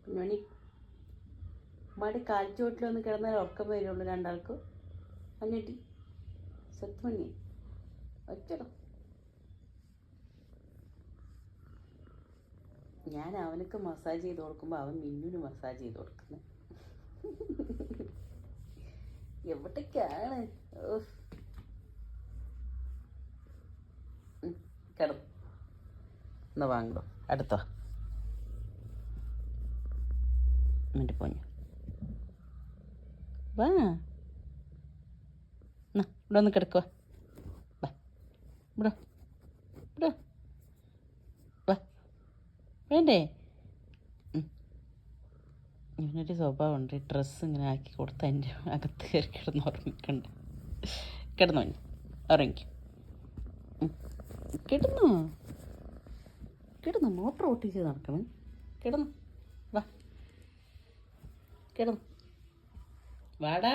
കുഞ്ഞോണി ഉമ്മാടി കാൽച്ചുവട്ടിലൊന്ന് കിടന്നാൽ ഉറക്കം വരുള്ളൂ രണ്ടാൾക്കും. അഞ്ഞിട്ടി സത്മണി ഒച്ചടോ. ഞാൻ അവനക്ക് മസാജ് ചെയ്ത് കൊടുക്കുമ്പോൾ അവൻ മിന്നുന് മസാജ് ചെയ്ത് കൊടുക്കുന്നത്. എവിടേക്കാണ്? കിടന്നു എന്നാ വാങ്ങണോ? അടുത്തോ എന്നിട്ട് പോഞ്ഞു വാ. എന്നാ ഇവിടെ ഒന്ന് കിടക്കുക. വാ ഇവിടെ ഇവിടെ വാ. വേണ്ടേ? ഇങ്ങനൊരു സ്വഭാവമുണ്ട്. ഡ്രസ്സ് ഇങ്ങനെ ആക്കി കൊടുത്ത് എൻ്റെ അകത്ത് കയറി കിടന്ന് ഉറങ്ങിക്കണ്ട. കിടന്നോ ഉറങ്ങിക്കും. കിടന്നോ കിടന്നു. മോട്ടർ ഓട്ടിച്ച് നടക്കണം. കിടന്നു വാ. കിടന്നു വാടാ.